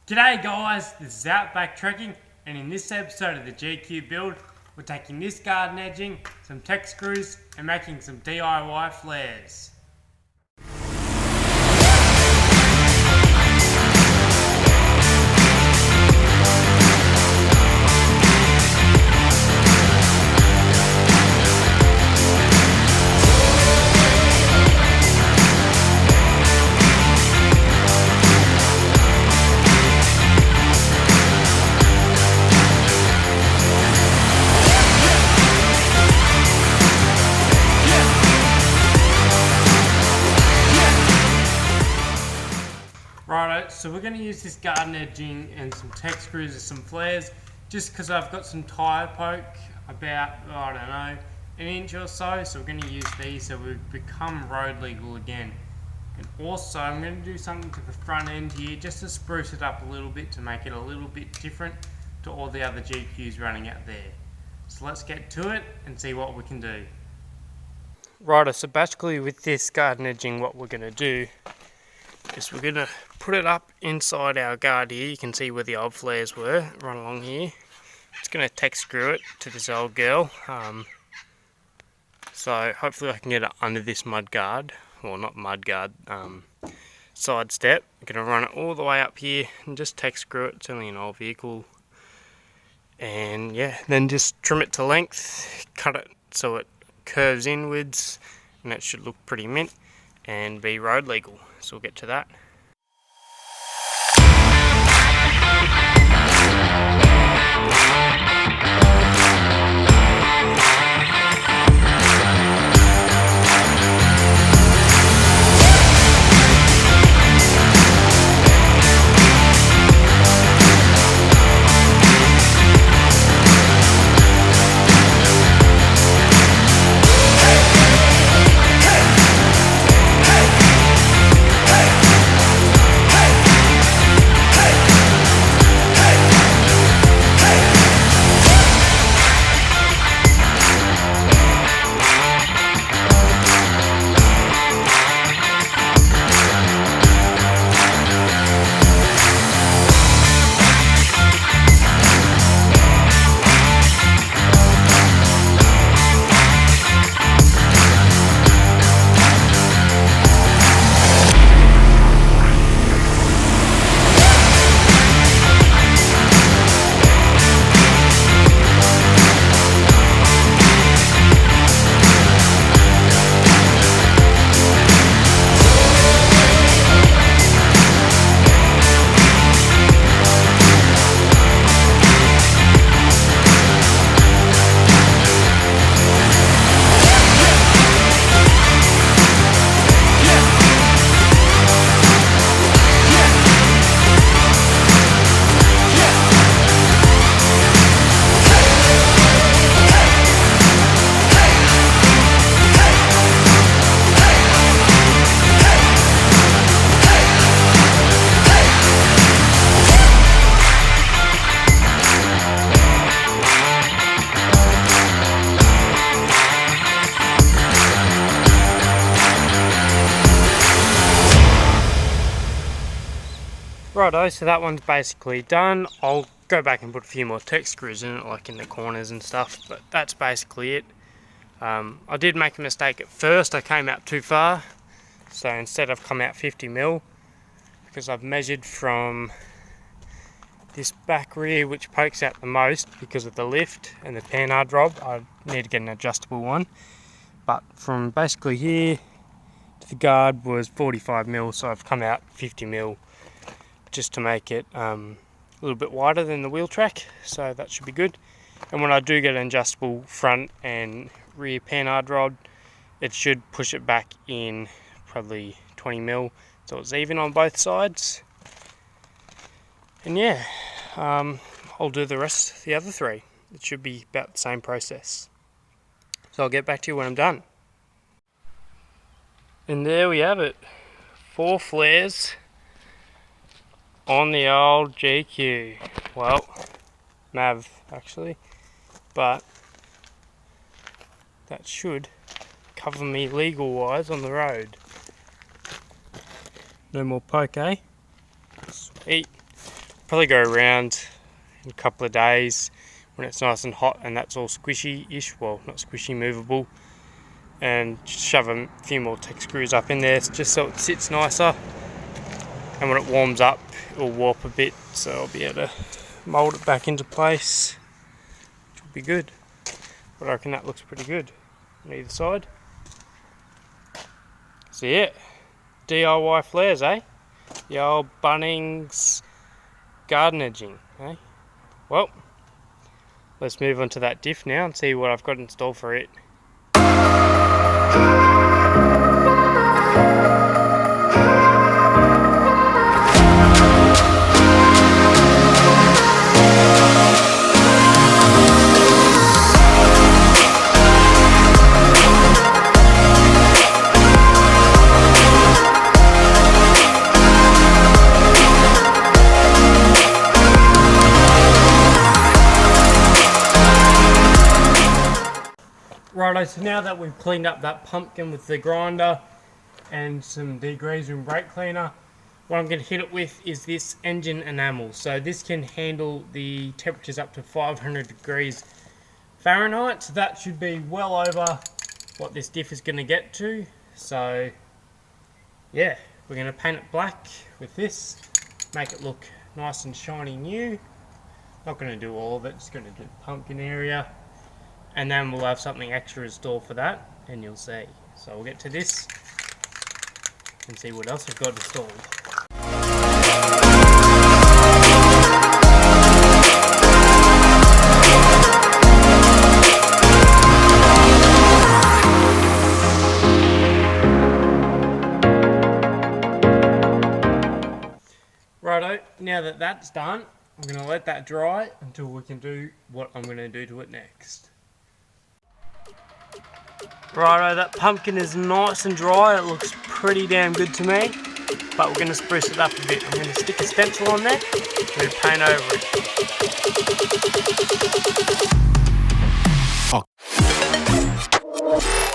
G'day guys, this is Outback Trekking, and in this episode of the GQ build, we're taking this garden edging, some tech screws, and making some DIY flares. Righto, so we're going to use this garden edging and some tech screws and some flares just because I've got some tyre poke about, I don't know, an inch or so, so we're going to use these so we become road legal again. And also I'm going to do something to the front end here just to spruce it up a little bit to make it a little bit different to all the other GQs running out there. So let's get to it and see what we can do. Righto, so basically with this garden edging what we're going to do is we're going to put it up inside our guard here. You can see where the old flares were, right along here. It's going to tech screw it to this old girl. So hopefully I can get it under this mud guard, well not mud guard, side step. I'm going to run it all the way up here and just tech screw it. It's only an old vehicle. And yeah, then just trim it to length, cut it so it curves inwards, and that should look pretty mint and be road legal. So we'll get to that. Righto, so that one's basically done. I'll go back and put a few more tech screws in it, like in the corners and stuff, but that's basically it. I did make a mistake at first. I came out too far, so instead I've come out 50mm because I've measured from this back rear, which pokes out the most because of the lift and the panhard rod. I need to get an adjustable one, but from basically here to the guard was 45mm, so I've come out 50mm just to make it a little bit wider than the wheel track, so that should be good. And when I do get an adjustable front and rear panhard rod, it should push it back in probably 20mm, so it's even on both sides. And yeah, I'll do the rest, the other three. It should be about the same process. So I'll get back to you when I'm done. And there we have it, 4 flares on the old GQ. Well, Mav actually, but that should cover me legal wise on the road. No more poke, eh? Sweet. probably go around in a couple of days when it's nice and hot and that's all squishy-ish, well not squishy, movable, and just shove a few more tech screws up in there just so it sits nicer, and when it warms up it'll warp a bit, so I'll be able to mould it back into place, which will be good. But I reckon that looks pretty good on either side. So yeah, DIY flares, eh? The old Bunnings garden edging, eh? Well, let's move on to that diff now and see what I've got installed for it. Righto, so now that we've cleaned up that pumpkin with the grinder and some degreaser and brake cleaner, what I'm going to hit it with is this engine enamel. So this can handle the temperatures up to 500 degrees Fahrenheit, so that should be well over what this diff is going to get to. So yeah, we're going to paint it black with this, make it look nice and shiny new. Not going to do all of it, just going to do the pumpkin area. And then we'll have something extra installed for that, and you'll see. So we'll get to this and see what else we've got installed. Righto, now that that's done, I'm going to let that dry until we can do what I'm going to do to it next. Righto, that pumpkin is nice and dry, it looks pretty damn good to me, but we're going to spruce it up a bit. I'm going to stick a stencil on there, I'm going to paint over it.